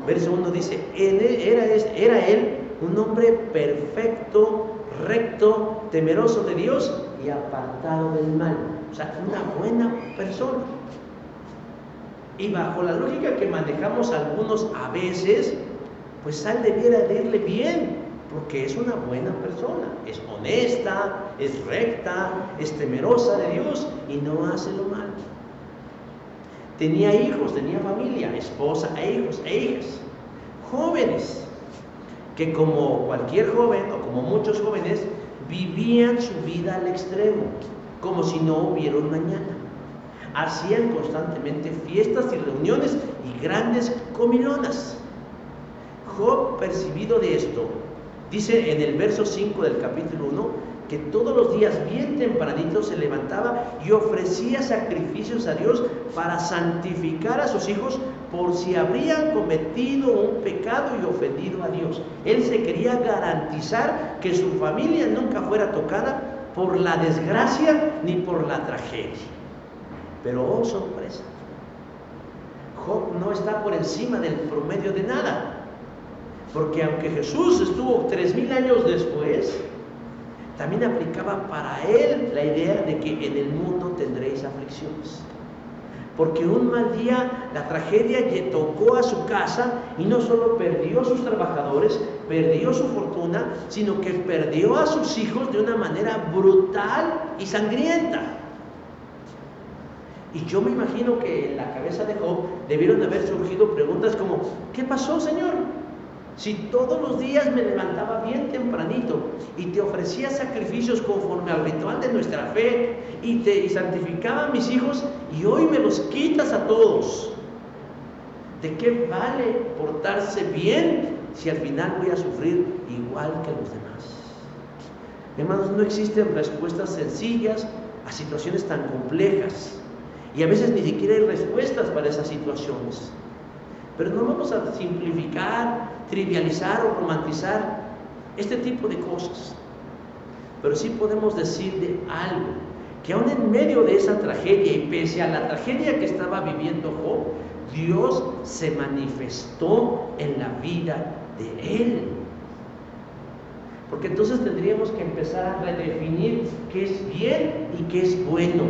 Verso 1 dice, era él un hombre perfecto, recto, temeroso de Dios y apartado del mal. O sea, una buena persona. Y bajo la lógica que manejamos algunos a veces, pues a él debiera de irle bien, porque es una buena persona, es honesta, es recta, es temerosa de Dios y no hace lo malo. Tenía hijos, tenía familia, esposa e hijos e hijas, jóvenes, que como cualquier joven o como muchos jóvenes, vivían su vida al extremo, como si no hubiera un mañana. hacían constantemente fiestas y reuniones y grandes comilonas. Job, percibido de esto, dice en el verso 5 del capítulo 1, que todos los días bien tempranito se levantaba y ofrecía sacrificios a Dios para santificar a sus hijos por si habrían cometido un pecado y ofendido a Dios. Él se quería garantizar que su familia nunca fuera tocada por la desgracia ni por la tragedia. Pero oh sorpresa, Job no está por encima del promedio de nada, porque aunque Jesús estuvo 3000 años después, también aplicaba para él la idea de que en el mundo tendréis aflicciones. Porque un mal día la tragedia le tocó a su casa y no solo perdió a sus trabajadores, perdió su fortuna, sino que perdió a sus hijos de una manera brutal y sangrienta. Y yo me imagino que en la cabeza de Job debieron haber surgido preguntas como: ¿qué pasó, Señor? Si todos los días me levantaba bien tempranito y te ofrecía sacrificios conforme al ritual de nuestra fe y santificaba a mis hijos, y hoy me los quitas a todos, ¿de qué vale portarse bien si al final voy a sufrir igual que los demás? Hermanos, no existen respuestas sencillas a situaciones tan complejas, y a veces ni siquiera hay respuestas para esas situaciones. Pero no vamos a simplificar, trivializar o romantizar este tipo de cosas. Pero sí podemos decir de algo, que aún en medio de esa tragedia y pese a la tragedia que estaba viviendo Job, Dios se manifestó en la vida de él. Porque entonces tendríamos que empezar a redefinir qué es bien y qué es bueno.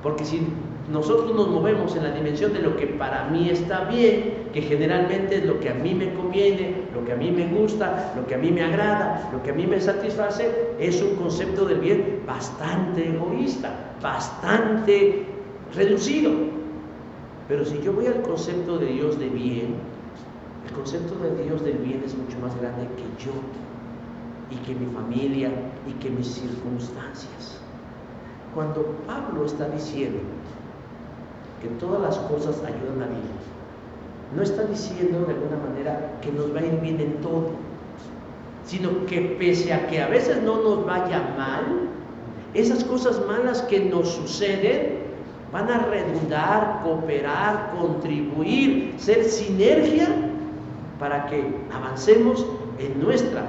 Porque si nosotros nos movemos en la dimensión de lo que para mí está bien, que generalmente es lo que a mí me conviene, lo que a mí me gusta, lo que a mí me agrada, lo que a mí me satisface, es un concepto del bien bastante egoísta, bastante reducido. Pero si yo voy al concepto de Dios de bien, el concepto de Dios del bien es mucho más grande que yo, y que mi familia, y que mis circunstancias. Cuando Pablo está diciendo que todas las cosas ayudan a bien, no está diciendo de alguna manera que nos va a ir bien en todo, sino que pese a que a veces no nos vaya mal, esas cosas malas que nos suceden van a redundar, cooperar, contribuir, ser sinergia para que avancemos en nuestra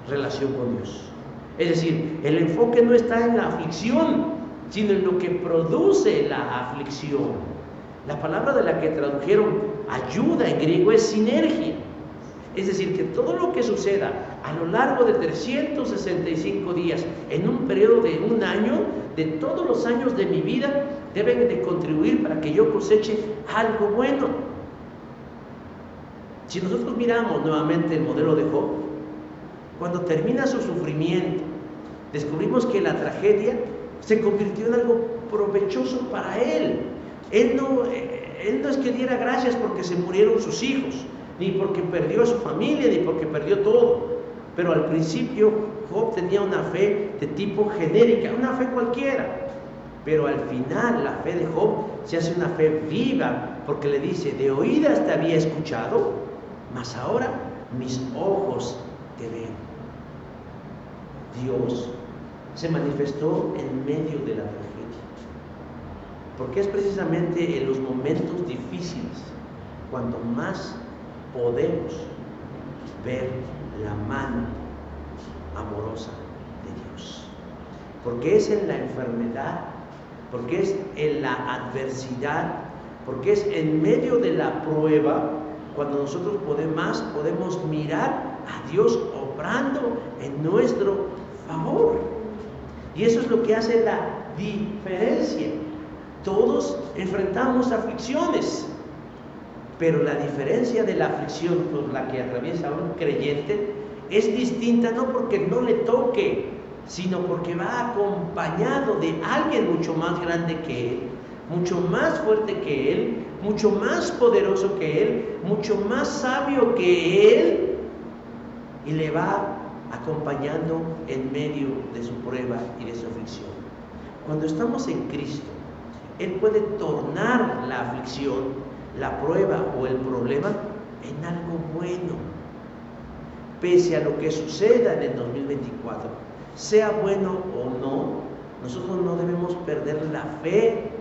relación con Dios. Es decir, el enfoque no está en la aflicción, sino en lo que produce la aflicción. La palabra de la que tradujeron ayuda en griego es sinergia. Es decir, que todo lo que suceda a lo largo de 365 días, en un periodo de un año, de todos los años de mi vida, deben de contribuir para que yo coseche algo bueno. Si nosotros miramos nuevamente el modelo de Job, cuando termina su sufrimiento, descubrimos que la tragedia se convirtió en algo provechoso para él. Él no es que diera gracias porque se murieron sus hijos, ni porque perdió a su familia, ni porque perdió todo. Pero al principio Job tenía una fe de tipo genérica, una fe cualquiera. Pero al final la fe de Job se hace una fe viva, porque le dice: de oídas te había escuchado, mas ahora mis ojos te ven. Dios se manifestó en medio de la tragedia, porque es precisamente en los momentos difíciles cuando más podemos ver la mano amorosa de Dios, porque es en la enfermedad, porque es en la adversidad, porque es en medio de la prueba cuando nosotros podemos mirar a Dios obrando en nuestro favor. Y eso es lo que hace la diferencia. Todos enfrentamos aflicciones, pero la diferencia de la aflicción por la que atraviesa un creyente es distinta, no porque no le toque, sino porque va acompañado de alguien mucho más grande que él, mucho más fuerte que él, mucho más poderoso que él, mucho más sabio que él, y le va acompañando en medio de su prueba y de su aflicción. Cuando estamos en Cristo, Él puede tornar la aflicción, la prueba o el problema en algo bueno. Pese a lo que suceda en el 2024, sea bueno o no, nosotros no debemos perder la fe,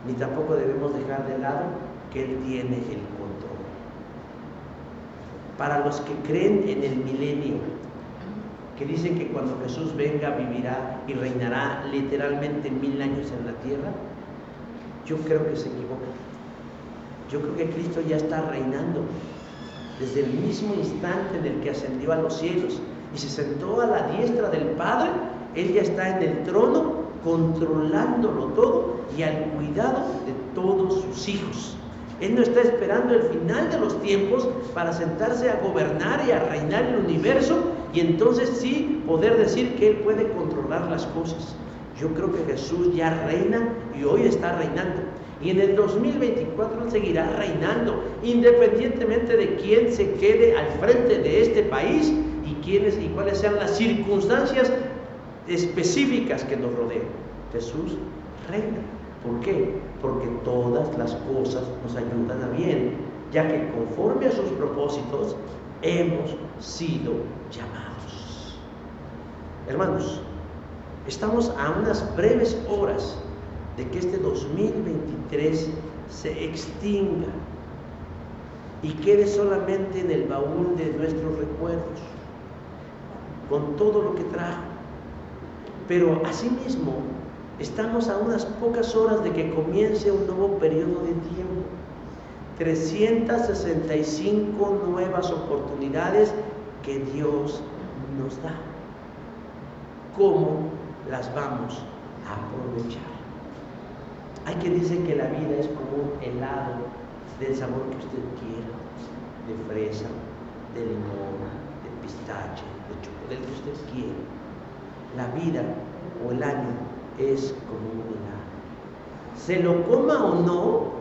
ni tampoco debemos dejar de lado que Él tiene el control. Para los que creen en el milenio, que dicen que cuando Jesús venga vivirá y reinará literalmente 1000 años en la tierra, yo creo que se equivocan. Yo creo que Cristo ya está reinando desde el mismo instante en el que ascendió a los cielos y se sentó a la diestra del Padre. Él ya está en el trono, controlándolo todo y al cuidado de todos sus hijos. Él no está esperando el final de los tiempos para sentarse a gobernar y a reinar el universo y entonces sí poder decir que Él puede controlar las cosas. Yo creo que Jesús ya reina y hoy está reinando. Y en el 2024 Él seguirá reinando, independientemente de quién se quede al frente de este país y cuáles sean las circunstancias específicas que nos rodean. Jesús reina. ¿Por qué? Porque todas las cosas nos ayudan a bien, ya que conforme a sus propósitos hemos sido llamados. Hermanos, estamos a unas breves horas de que este 2023 se extinga y quede solamente en el baúl de nuestros recuerdos, con todo lo que trajo. Pero asimismo, estamos a unas pocas horas de que comience un nuevo periodo de tiempo. 365 nuevas oportunidades que Dios nos da. ¿Cómo las vamos a aprovechar? Hay quien dice que la vida es como un helado del sabor que usted quiera, de fresa, de limón, de pistache, de chocolate, del que usted quiera. La vida o el año es como un helado. Se lo coma o no,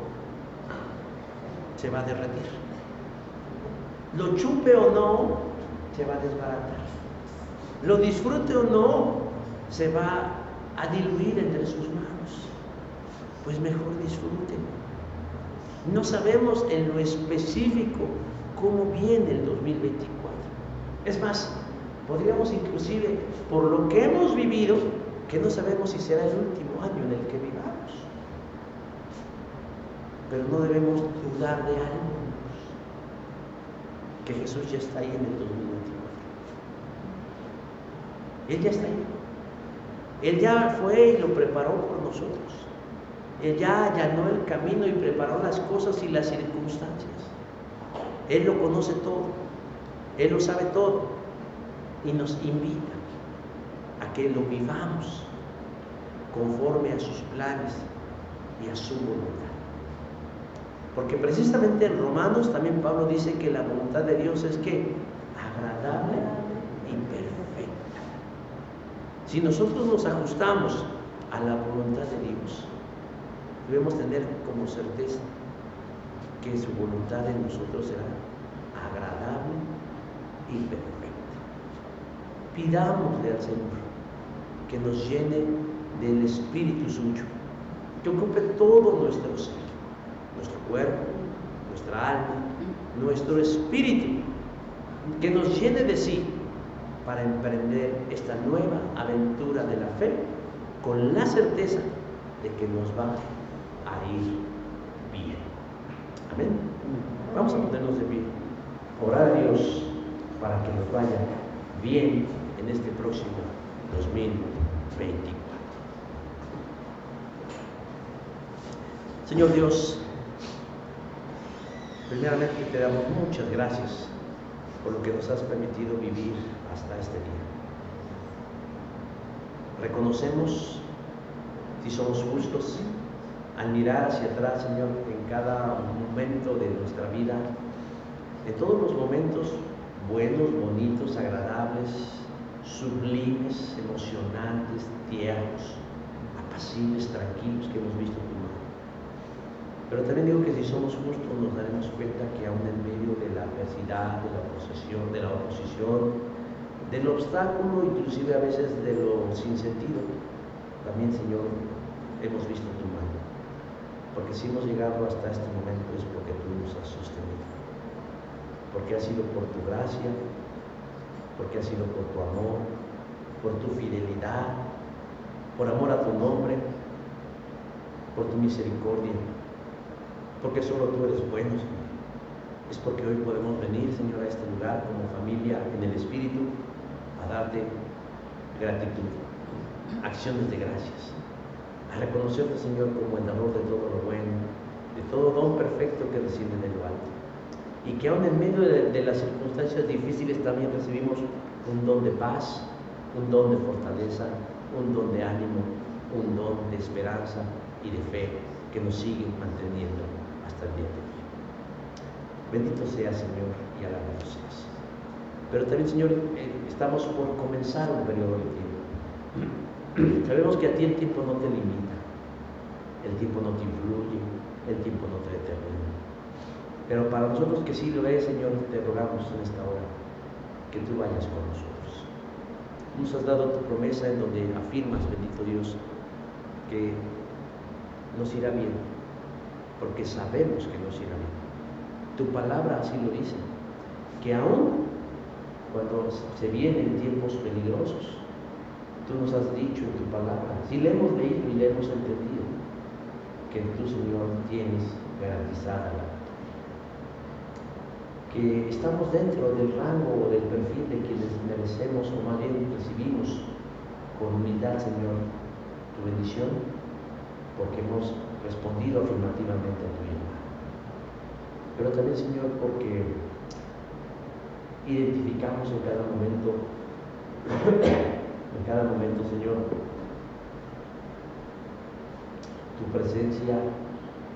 se va a derretir. Lo chupe o no, se va a desbaratar. Lo disfrute o no, se va a diluir entre sus manos. Pues mejor disfruten. No sabemos en lo específico cómo viene el 2024. Es más, podríamos inclusive, por lo que hemos vivido, que no sabemos si será el último año en el que vivamos. Pero no debemos dudar de algo, que Jesús ya está ahí en el 2024. Él ya está ahí. Él ya fue y lo preparó por nosotros. Él ya allanó el camino y preparó las cosas y las circunstancias. Él lo conoce todo. Él lo sabe todo. Y nos invita a que lo vivamos conforme a sus planes y a su voluntad. Porque precisamente en Romanos también Pablo dice que la voluntad de Dios es que agradable y perfecta. Si nosotros nos ajustamos a la voluntad de Dios, debemos tener como certeza que su voluntad en nosotros será agradable y perfecta. Pidámosle al Señor que nos llene del Espíritu suyo, que ocupe todo nuestro ser, nuestro cuerpo, nuestra alma, nuestro espíritu, que nos llene de sí para emprender esta nueva aventura de la fe con la certeza de que nos va a ir bien. Amén. Vamos a ponernos de pie, orar a Dios para que nos vaya bien en este próximo 2024. Señor Dios, primeramente te damos muchas gracias por lo que nos has permitido vivir hasta este día. Reconocemos, si somos justos, al mirar hacia atrás, Señor, en cada momento de nuestra vida, en todos los momentos buenos, bonitos, agradables, sublimes, emocionantes, tiernos, apacibles, tranquilos que hemos visto tu mano. Pero también digo que si somos justos nos daremos cuenta que aún en medio de la adversidad, de la oposición, del obstáculo, inclusive a veces de lo sin sentido. También, Señor, hemos visto tu mano, porque si hemos llegado hasta este momento es porque tú nos has sostenido, porque ha sido por tu gracia, porque ha sido por tu amor, por tu fidelidad, por amor a tu nombre, por tu misericordia, porque solo tú eres bueno, Señor. Es porque hoy podemos venir, Señor, a este lugar como familia en el Espíritu a darte gratitud, acciones de gracias, a reconocerte, Señor, como el dador de todo lo bueno, de todo don perfecto que desciende de lo alto, y que aún en medio de las circunstancias difíciles también recibimos un don de paz, un don de fortaleza, un don de ánimo, un don de esperanza y de fe que nos sigue manteniendo hasta el día de hoy. Bendito sea, Señor, y alabado seas. Pero también, Señor, estamos por comenzar un periodo de tiempo. Sabemos que a ti el tiempo no te limita, el tiempo no te influye, el tiempo no te determina. Pero para nosotros que sí lo es, Señor, te rogamos en esta hora que tú vayas con nosotros. Nos has dado tu promesa en donde afirmas, bendito Dios, que nos irá bien, porque sabemos que nos irá bien. Tu palabra así lo dice, que aún cuando se vienen tiempos peligrosos, tú nos has dicho en tu palabra, si le hemos leído y le hemos entendido, que tú, Señor, tienes garantizada la victoria, que estamos dentro del rango o del perfil de quienes merecemos, o más bien recibimos con humildad, Señor, tu bendición, porque hemos respondido afirmativamente a tu llamada. Pero también, Señor, porque identificamos en cada momento, Señor, tu presencia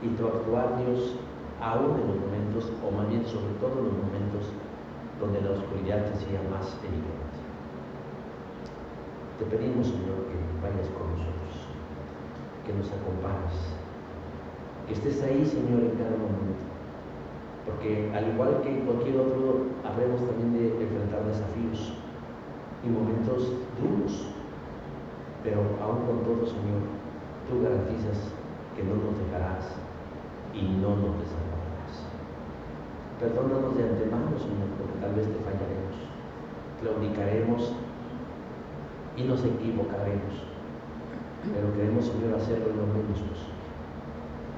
y tu actuar, Dios, aún en los momentos, o más bien sobre todo en los momentos donde la oscuridad te sea más evidente. Te pedimos, Señor, que vayas con nosotros, que nos acompañes, que estés ahí, Señor, en cada momento, porque al igual que cualquier otro, habremos también de enfrentar desafíos y momentos duros, pero aún con todo, Señor, tú garantizas que no nos dejarás y no nos desampararás. Perdónanos de antemano, Señor, porque tal vez te fallaremos, claudicaremos y nos equivocaremos, pero queremos, Señor, hacerlo lo menos posible.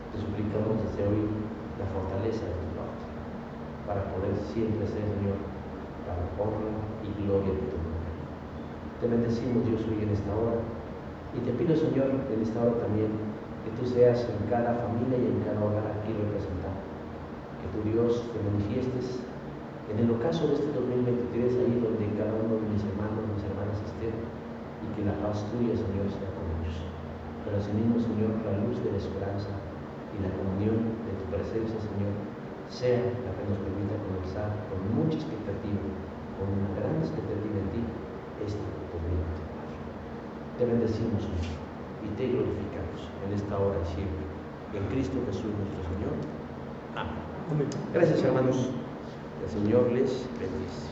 Te suplicamos desde hoy la fortaleza de tu parte, para poder siempre ser, Señor, para honra y gloria de tu nombre. Te bendecimos, Dios, hoy en esta hora, y te pido, Señor, en esta hora también, que tú seas en cada familia y en cada hogar aquí representado, que tu Dios te manifiestes en el ocaso de este 2023, ahí donde cada uno de mis hermanos, mis hermanas estén, y que la paz tuya, Señor, sea con ellos. Pero asimismo, Señor, la luz de la esperanza y la comunión de tu presencia, Señor, sea la que nos permita comenzar con mucha expectativa, con una gran expectativa en ti, este 2024. Te bendecimos, Señor, y te glorificamos en esta hora y siempre. En Cristo Jesús nuestro Señor. Amén. Gracias, hermanos. El Señor les bendice.